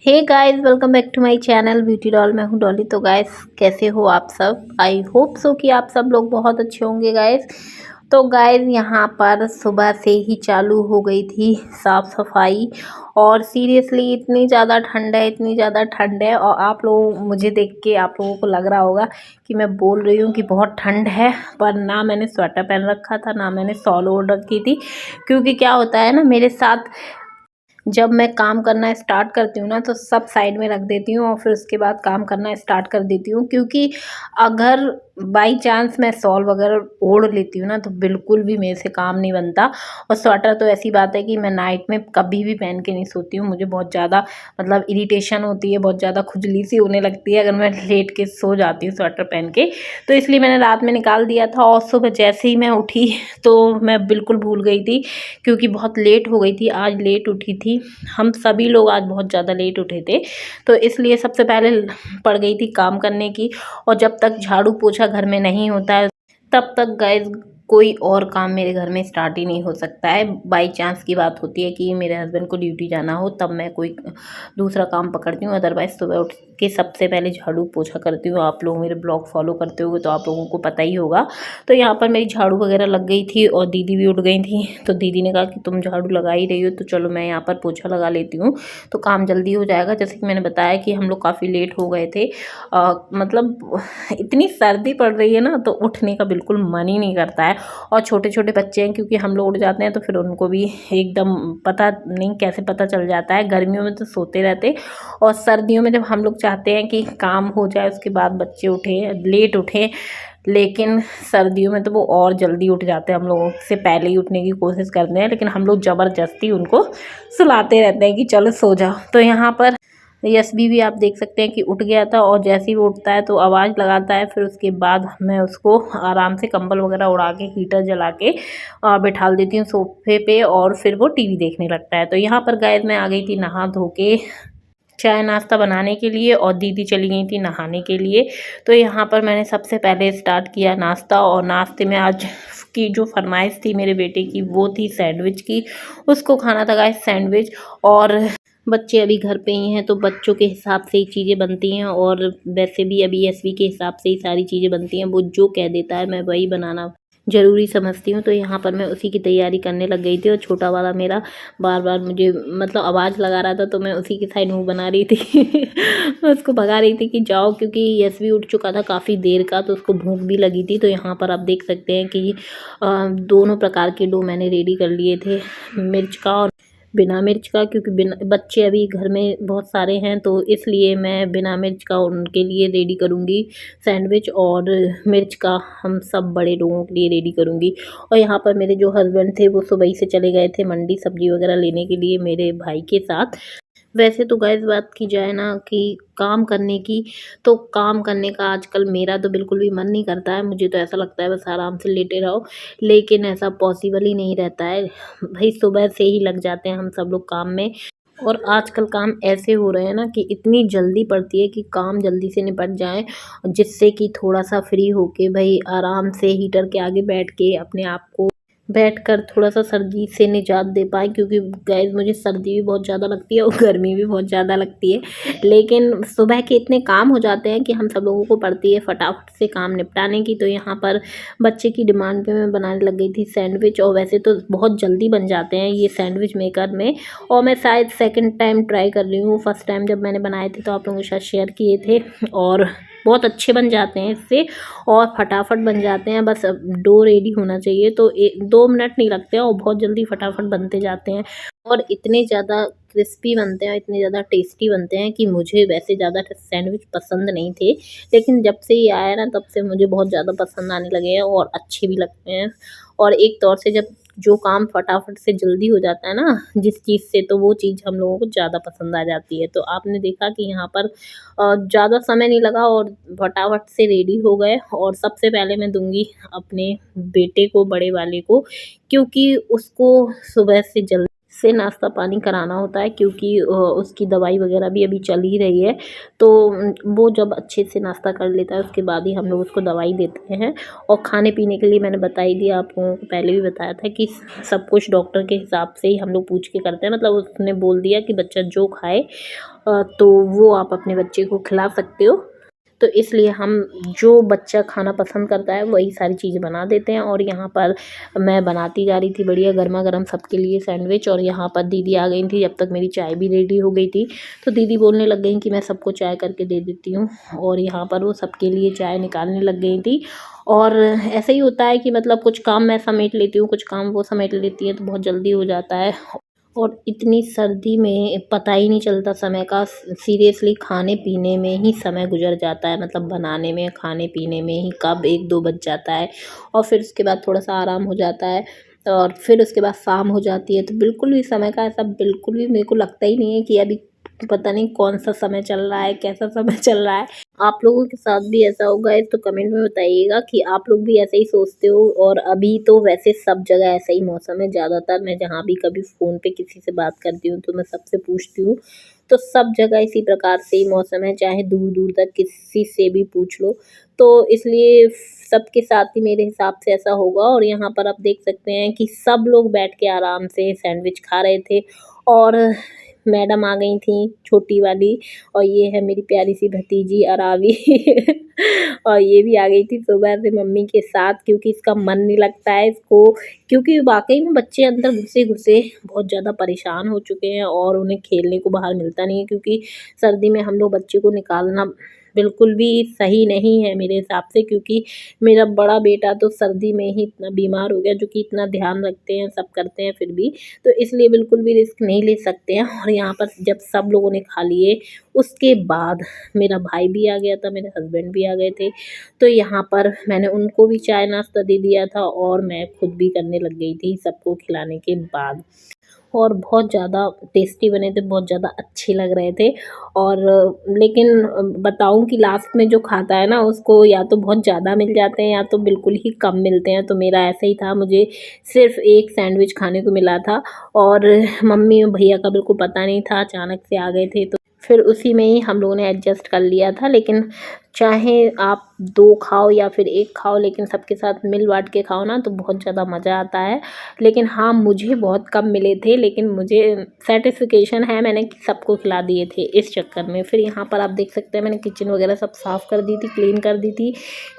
Hey guys, welcome back to my channel beauty doll. मैं हूँ डॉली। तो गाइस, कैसे हो आप सब? आई होप सो कि आप सब लोग बहुत अच्छे होंगे गाइस। तो गाइस, यहाँ पर सुबह से ही चालू हो गई थी साफ़ सफाई। और सीरियसली इतनी ज़्यादा ठंड है, इतनी ज़्यादा ठंड है। और आप लोग मुझे देख के आप लोगों को लग रहा होगा कि मैं बोल रही हूँ कि बहुत ठंड है, पर ना मैंने स्वेटर पहन रखा था, ना मैंने शॉल ओढ़ रखी थी। क्योंकि क्या होता है ना, मेरे साथ जब मैं काम करना स्टार्ट करती हूँ ना, तो सब साइड में रख देती हूँ और फिर उसके बाद काम करना स्टार्ट कर देती हूँ। क्योंकि अगर बाई चांस मैं शॉल वगैरह ओढ़ लेती हूँ ना, तो बिल्कुल भी मेरे से काम नहीं बनता। और स्वेटर तो ऐसी बात है कि मैं नाइट में कभी भी पहन के नहीं सोती हूँ। मुझे बहुत ज़्यादा मतलब इरिटेशन होती है, बहुत ज़्यादा खुजली सी होने लगती है अगर मैं लेट के सो जाती हूँ स्वेटर पहन के। तो इसलिए मैंने रात में निकाल दिया था और सुबह जैसे ही मैं उठी तो मैं बिल्कुल भूल गई थी, क्योंकि बहुत लेट हो गई थी। आज लेट उठी थी, हम सभी लोग आज बहुत ज़्यादा लेट उठे थे। तो इसलिए सबसे पहले पड़ गई थी काम करने की। और जब तक झाड़ू पोछा घर में नहीं होता है, तब तक गाइस कोई और काम मेरे घर में स्टार्ट ही नहीं हो सकता है। बाई चांस की बात होती है कि मेरे हस्बैंड को ड्यूटी जाना हो, तब मैं कोई दूसरा काम पकड़ती हूँ। अदरवाइज़ सुबह उठ के सबसे पहले झाड़ू पोछा करती हूँ। आप लोग मेरे ब्लॉग फॉलो करते होगे तो आप लोगों को पता ही होगा। तो यहाँ पर मेरी झाड़ू वगैरह लग गई थी और दीदी भी उठ गई थी। तो दीदी ने कहा कि तुम झाड़ू लगा ही रही हो, तो चलो मैं यहाँ पर पोछा लगा लेती हूँ, तो काम जल्दी हो जाएगा। जैसे कि मैंने बताया कि हम लोग काफ़ी लेट हो गए थे। मतलब इतनी सर्दी पड़ रही है ना, तो उठने का बिल्कुल मन ही नहीं करता है। और छोटे छोटे बच्चे हैं, क्योंकि हम लोग उठ जाते हैं तो फिर उनको भी एकदम पता नहीं कैसे पता चल जाता है। गर्मियों में तो सोते रहते, और सर्दियों में जब हम लोग चाहते हैं कि काम हो जाए उसके बाद बच्चे उठे, लेट उठे, लेकिन सर्दियों में तो वो और जल्दी उठ जाते हैं। हम लोगों से पहले ही उठने की कोशिश करते हैं, लेकिन हम लोग ज़बरदस्ती उनको सुलाते रहते हैं कि चलो सो जाओ। तो यहाँ पर यशबी भी आप देख सकते हैं कि उठ गया था, और जैसे ही वो उठता है तो आवाज़ लगाता है। फिर उसके बाद मैं उसको आराम से कंबल वगैरह उड़ा के, हीटर जला के बिठा देती हूँ सोफे पे, और फिर वो टीवी देखने लगता है। तो यहाँ पर गाइस मैं आ गई थी नहा धो के चाय नाश्ता बनाने के लिए, और दीदी चली गई थी नहाने के लिए। तो यहाँ पर मैंने सबसे पहले स्टार्ट किया नाश्ता। और नाश्ते में आज की जो फरमाइश थी मेरे बेटे की, वो थी सैंडविच की। उसको खाना था गाइस सैंडविच। और बच्चे अभी घर पे ही हैं, तो बच्चों के हिसाब से ही चीज़ें बनती हैं, और वैसे भी अभी एसवी के हिसाब से ही सारी चीज़ें बनती हैं। वो जो कह देता है मैं वही बनाना ज़रूरी समझती हूँ। तो यहाँ पर मैं उसी की तैयारी करने लग गई थी, और छोटा वाला मेरा बार बार मुझे मतलब आवाज़ लगा रहा था, तो मैं उसी की साइड मुँह बना रही थी मैं उसको भगा रही थी कि जाओ, क्योंकि यशवी उठ चुका था काफ़ी देर का, तो उसको भूख भी लगी थी। तो यहाँ पर आप देख सकते हैं कि दोनों प्रकार के डो मैंने रेडी कर लिए थे, मिर्च का और बिना मिर्च का। क्योंकि बिना बच्चे अभी घर में बहुत सारे हैं, तो इसलिए मैं बिना मिर्च का उनके लिए रेडी करूँगी सैंडविच, और मिर्च का हम सब बड़े लोगों के लिए रेडी करूँगी। और यहाँ पर मेरे जो हस्बैंड थे वो सुबह ही से चले गए थे मंडी सब्जी वगैरह लेने के लिए मेरे भाई के साथ। वैसे तो गाइस बात की जाए ना कि काम करने की, तो काम करने का आजकल मेरा तो बिल्कुल भी मन नहीं करता है। मुझे तो ऐसा लगता है बस आराम से लेटे रहो, लेकिन ऐसा पॉसिबल ही नहीं रहता है भाई। सुबह से ही लग जाते हैं हम सब लोग काम में। और आजकल काम ऐसे हो रहे हैं ना कि इतनी जल्दी पड़ती है कि काम जल्दी से निपट जाए, जिससे कि थोड़ा सा फ्री होके भाई आराम से हीटर के आगे बैठ के अपने आप को बैठकर थोड़ा सा सर्दी से निजात दे पाएँ। क्योंकि गाइस मुझे सर्दी भी बहुत ज़्यादा लगती है और गर्मी भी बहुत ज़्यादा लगती है, लेकिन सुबह के इतने काम हो जाते हैं कि हम सब लोगों को पड़ती है फटाफट से काम निपटाने की। तो यहाँ पर बच्चे की डिमांड पे मैं बनाने लग गई थी सैंडविच। और वैसे तो बहुत जल्दी बन जाते हैं ये सैंडविच मेकर में, और मैं शायद सेकंड टाइम ट्राई कर रही हूँ। फर्स्ट टाइम जब मैंने बनाए थे तो आप लोगों के साथ शेयर किए थे, और बहुत अच्छे बन जाते हैं इससे, और फटाफट बन जाते हैं। बस डो रेडी होना चाहिए, तो 2 मिनट नहीं लगते हैं और बहुत जल्दी फटाफट बनते जाते हैं। और इतने ज़्यादा क्रिस्पी बनते हैं, इतने ज़्यादा टेस्टी बनते हैं कि मुझे वैसे ज़्यादा सैंडविच पसंद नहीं थे, लेकिन जब से ये आया ना, तब से मुझे बहुत ज़्यादा पसंद आने लगे हैं और अच्छे भी लगते हैं। और एक तौर से जब जो काम फटाफट से जल्दी हो जाता है ना जिस चीज़ से, तो वो चीज़ हम लोगों को ज़्यादा पसंद आ जाती है। तो आपने देखा कि यहाँ पर ज़्यादा समय नहीं लगा और फटाफट से रेडी हो गए। और सबसे पहले मैं दूंगी अपने बेटे को, बड़े वाले को, क्योंकि उसको सुबह से जल्दी से नाश्ता पानी कराना होता है, क्योंकि उसकी दवाई वगैरह भी अभी चल ही रही है। तो वो जब अच्छे से नाश्ता कर लेता है उसके बाद ही हम लोग उसको दवाई देते हैं। और खाने पीने के लिए मैंने बता ही दिया, आप लोगों को पहले भी बताया था कि सब कुछ डॉक्टर के हिसाब से ही हम लोग पूछ के करते हैं। मतलब उसने बोल दिया कि बच्चा जो खाए तो वो आप अपने बच्चे को खिला सकते हो। तो इसलिए हम जो बच्चा खाना पसंद करता है वही सारी चीज़ें बना देते हैं। और यहाँ पर मैं बनाती जा रही थी बढ़िया गर्मा गर्म सबके लिए सैंडविच। और यहाँ पर दीदी आ गई थी, जब तक मेरी चाय भी रेडी हो गई थी तो दीदी बोलने लग गई कि मैं सबको चाय करके दे देती हूँ। और यहाँ पर वो सबके लिए चाय निकालने लग गई थी। और ऐसा ही होता है कि मतलब कुछ काम मैं समेट लेती हूँ, कुछ काम वो समेट लेती है, तो बहुत जल्दी हो जाता है। और इतनी सर्दी में पता ही नहीं चलता समय का, सीरियसली खाने पीने में ही समय गुजर जाता है। मतलब बनाने में, खाने पीने में ही कब 1-2 बज जाता है। और फिर उसके बाद थोड़ा सा आराम हो जाता है और फिर उसके बाद शाम हो जाती है। तो बिल्कुल भी समय का ऐसा बिल्कुल भी मेरे को लगता ही नहीं है कि अभी पता नहीं कौन सा समय चल रहा है, कैसा समय चल रहा है। आप लोगों के साथ भी ऐसा होगा तो कमेंट में बताइएगा कि आप लोग भी ऐसे ही सोचते हो। और अभी तो वैसे सब जगह ऐसा ही मौसम है। ज़्यादातर मैं जहाँ भी कभी फ़ोन पे किसी से बात करती हूँ तो मैं सबसे पूछती हूँ, तो सब जगह इसी प्रकार से ही मौसम है, चाहे दूर दूर तक किसी से भी पूछ लो। तो इसलिए सबके साथ ही मेरे हिसाब से ऐसा होगा। और यहाँ पर आप देख सकते हैं कि सब लोग बैठ के आराम से सैंडविच खा रहे थे। और मैडम आ गई थी छोटी वाली, और ये है मेरी प्यारी सी भतीजी अरावी और ये भी आ गई थी सुबह से मम्मी के साथ, क्योंकि इसका मन नहीं लगता है इसको। क्योंकि वाकई में बच्चे अंदर घुसे घुसे बहुत ज़्यादा परेशान हो चुके हैं और उन्हें खेलने को बाहर मिलता नहीं है। क्योंकि सर्दी में हम लोग बच्चे को निकालना बिल्कुल भी सही नहीं है मेरे हिसाब से। क्योंकि मेरा बड़ा बेटा तो सर्दी में ही इतना बीमार हो गया, जो कि इतना ध्यान रखते हैं, सब करते हैं, फिर भी तो इसलिए बिल्कुल भी रिस्क नहीं ले सकते हैं। और यहाँ पर जब सब लोगों ने खा लिए उसके बाद मेरा भाई भी आ गया था, मेरे हस्बैंड भी आ गए थे। तो यहाँ पर मैंने उनको भी चाय नाश्ता दे दिया था और मैं खुद भी करने लग गई थी सबको खिलाने के बाद। और बहुत ज़्यादा टेस्टी बने थे, बहुत ज़्यादा अच्छे लग रहे थे। और लेकिन बताऊँ कि लास्ट में जो खाता है ना उसको या तो बहुत ज़्यादा मिल जाते हैं या तो बिल्कुल ही कम मिलते हैं। तो मेरा ऐसा ही था, मुझे सिर्फ़ एक सैंडविच खाने को मिला था। और मम्मी और भैया का बिल्कुल पता नहीं था, अचानक से आ गए थे तो फिर उसी में ही हम लोगों ने एडजस्ट कर लिया था। लेकिन चाहे आप 2 खाओ या फिर 1 खाओ, लेकिन सबके साथ मिल बाँट के खाओ ना तो बहुत ज़्यादा मज़ा आता है। लेकिन हाँ, मुझे बहुत कम मिले थे, लेकिन मुझे सैटिस्फिकेशन है, मैंने सबको खिला दिए थे इस चक्कर में। फिर यहाँ पर आप देख सकते हैं मैंने किचन वगैरह सब साफ़ कर दी थी, क्लीन कर दी थी,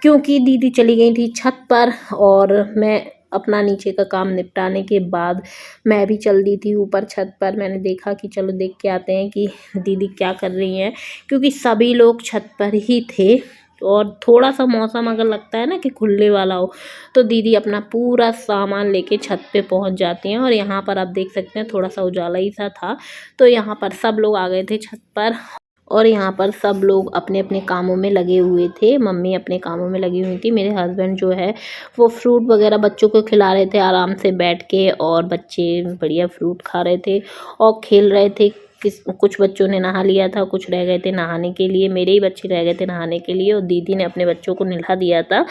क्योंकि दीदी चली गई थी छत पर। और मैं अपना नीचे का काम निपटाने के बाद मैं भी चल दी थी ऊपर छत पर। मैंने देखा कि चलो देख के आते हैं कि दीदी क्या कर रही हैं, क्योंकि सभी लोग छत पर ही थे। और थोड़ा-सा मौसम अगर लगता है ना कि खुलने वाला हो, तो दीदी अपना पूरा सामान लेके छत पे पहुंच जाती हैं। और यहाँ पर आप देख सकते हैं थोड़ा-सा उजाला ही सा था, तो यहाँ पर सब लोग आ गए थे छत पर। और यहाँ पर सब लोग अपने-अपने कामों में लगे हुए थे। मम्मी अपने कामों में लगी हुई थी, मेरे हस्बैंड जो है वो फ्रूट वगैरह बच्चों को खिला रहे थे आराम से बैठ के। और बच्चे बढ़िया फ्रूट खा रहे थे और खेल रहे थे। कुछ बच्चों ने नहा लिया था, कुछ रह गए थे नहाने के लिए, मेरे ही बच्चे रह गए थे नहाने के लिए। और दीदी ने अपने बच्चों को नहला दिया था।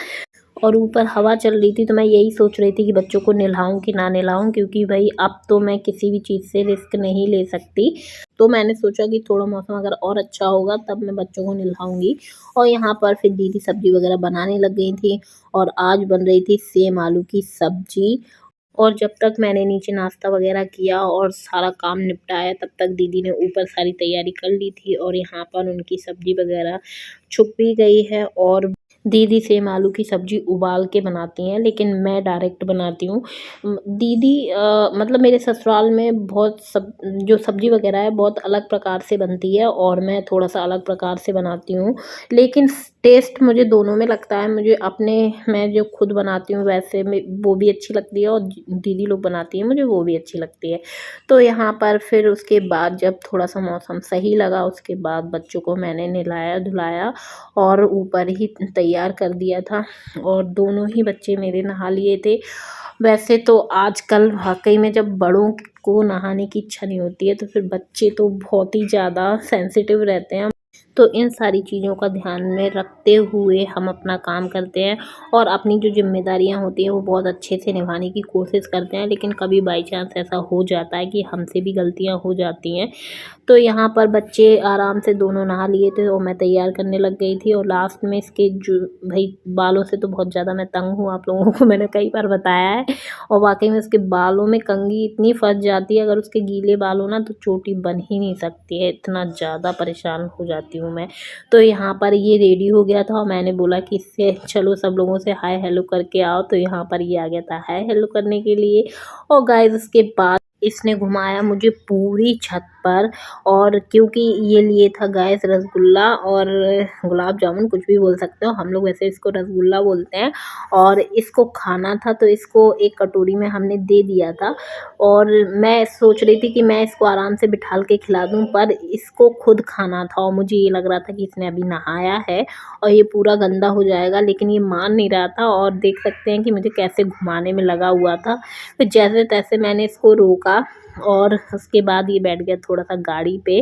और ऊपर हवा चल रही थी तो मैं यही सोच रही थी कि बच्चों को नहलाऊँ कि ना नहलाऊँ, क्योंकि भाई अब तो मैं किसी भी चीज़ से रिस्क नहीं ले सकती। तो मैंने सोचा कि थोड़ा मौसम अगर और अच्छा होगा तब मैं बच्चों को नहलाऊँगी। और यहाँ पर फिर दीदी सब्ज़ी वगैरह बनाने लग गई थी। और आज बन रही थी सेम आलू की सब्ज़ी। और जब तक मैंने नीचे नाश्ता वगैरह किया और सारा काम निपटाया, तब तक दीदी ने ऊपर सारी तैयारी कर ली थी। और यहाँ पर उनकी सब्ज़ी वगैरह छुप भी गई है। और दीदी सेम आलू की सब्ज़ी उबाल के बनाती हैं, लेकिन मैं डायरेक्ट बनाती हूँ। दीदी मतलब मेरे ससुराल में बहुत जो सब्ज़ी वगैरह है बहुत अलग प्रकार से बनती है और मैं थोड़ा-सा अलग प्रकार से बनाती हूँ। लेकिन टेस्ट मुझे दोनों में लगता है। मुझे अपने मैं जो खुद बनाती हूँ वैसे में वो भी अच्छी लगती है, और दीदी लोग बनाती हैं मुझे वो भी अच्छी लगती है। तो यहाँ पर फिर उसके बाद जब थोड़ा-सा मौसम सही लगा, उसके बाद बच्चों को मैंने नहलाया-धुलाया और ऊपर ही तैयार कर दिया था। और दोनों ही बच्चे मेरे नहा लिए थे। वैसे तो आजकल वाक़ई में जब बड़ों को नहाने की इच्छा नहीं होती है, तो फिर बच्चे तो बहुत ही ज़्यादा सेंसिटिव रहते हैं। तो इन सारी चीज़ों का ध्यान में रखते हुए हम अपना काम करते हैं और अपनी जो ज़िम्मेदारियाँ होती हैं वो बहुत अच्छे से निभाने की कोशिश करते हैं। लेकिन कभी बाई चांस ऐसा हो जाता है कि हमसे भी गलतियाँ हो जाती हैं। तो यहाँ पर बच्चे आराम से दोनों नहा लिए थे और मैं तैयार करने लग गई थी और लास्ट में इसके जो भाई बालों से तो बहुत ज़्यादा मैं तंग हूँ, आप लोगों को मैंने कई बार बताया है। और वाक़ई में उसके बालों में कंघी इतनी फँस जाती है, अगर उसके गीले बाल हो ना तो चोटी बन ही नहीं सकती है, इतना ज़्यादा परेशान हो जाती हूँ मैं। तो यहाँ पर ये रेडी हो गया था और मैंने बोला कि इससे चलो सब लोगों से हाय हेलो करके आओ, तो यहाँ पर ये आ गया था हाय हेलो करने के लिए। और गाइस उसके बाद इसने घुमाया मुझे पूरी छत पर, और क्योंकि ये लिए था गाइस रसगुल्ला और गुलाब जामुन, कुछ भी बोल सकते हो, हम लोग वैसे इसको रसगुल्ला बोलते हैं। और इसको खाना था तो इसको एक कटोरी में हमने दे दिया था और मैं सोच रही थी कि मैं इसको आराम से बिठाल के खिला दूं, पर इसको खुद खाना था और मुझे ये लग रहा था कि इसने अभी नहाया है और ये पूरा गंदा हो जाएगा, लेकिन ये मान नहीं रहा था और देख सकते हैं कि मुझे कैसे घुमाने में लगा हुआ था। फिर जैसे तैसे मैंने इसको रोका और उसके बाद ये बैठ गया थोड़ा सा गाड़ी पे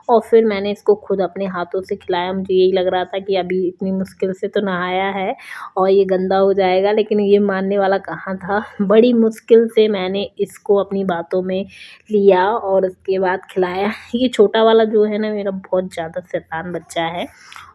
और फिर मैंने इसको खुद अपने हाथों से खिलाया। मुझे यही लग रहा था कि अभी इतनी मुश्किल से तो नहाया है और ये गंदा हो जाएगा, लेकिन ये मानने वाला कहाँ था। बड़ी मुश्किल से मैंने इसको अपनी बातों में लिया और उसके बाद खिलाया। ये छोटा वाला जो है ना मेरा बहुत ज़्यादा शैतान बच्चा है।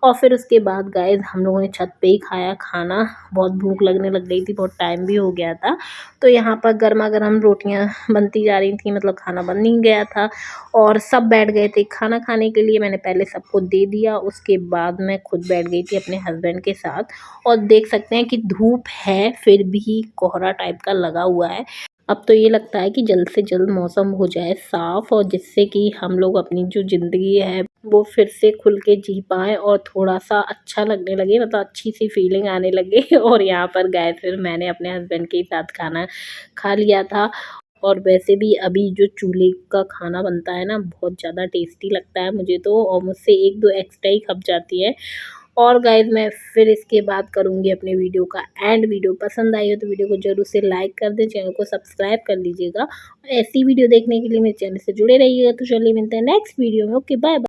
और फिर उसके बाद गाइस हम लोगों ने छत पे ही खाया खाना, बहुत भूख लगने लग गई थी, बहुत टाइम भी हो गया था। तो यहाँ पर गर्मा-गर्म रोटियाँ बनती जा रही थी, मतलब खाना बन ही गया था और सब बैठ गए थे खाना खाने के लिए। मैंने पहले सबको दे दिया, उसके बाद मैं खुद बैठ गई थी अपने हस्बैंड के साथ। और देख सकते हैं कि धूप है फिर भी कोहरा टाइप का लगा हुआ है। अब तो ये लगता है कि जल्द से जल्द मौसम हो जाए साफ़ और जिससे कि हम लोग अपनी जो ज़िंदगी है वो फिर से खुल के जी पाएँ और थोड़ा-सा अच्छा लगने लगे, मतलब अच्छी-सी फीलिंग आने लगे। और यहाँ पर गए फिर मैंने अपने हस्बैंड के साथ खाना खा लिया था। और वैसे भी अभी जो चूल्हे का खाना बनता है ना बहुत ज़्यादा टेस्टी लगता है मुझे तो, और मुझसे 1-2 एक्स्ट्रा ही खप जाती है। और गाइस मैं फिर इसके बाद करूँगी अपने वीडियो का एंड। वीडियो पसंद आई हो तो वीडियो को ज़रूर से लाइक कर दें, चैनल को सब्सक्राइब कर लीजिएगा और ऐसी वीडियो देखने के लिए मेरे चैनल से जुड़े रहिएगा। तो चलिए मिलते हैं नेक्स्ट वीडियो में। Okay bye bye.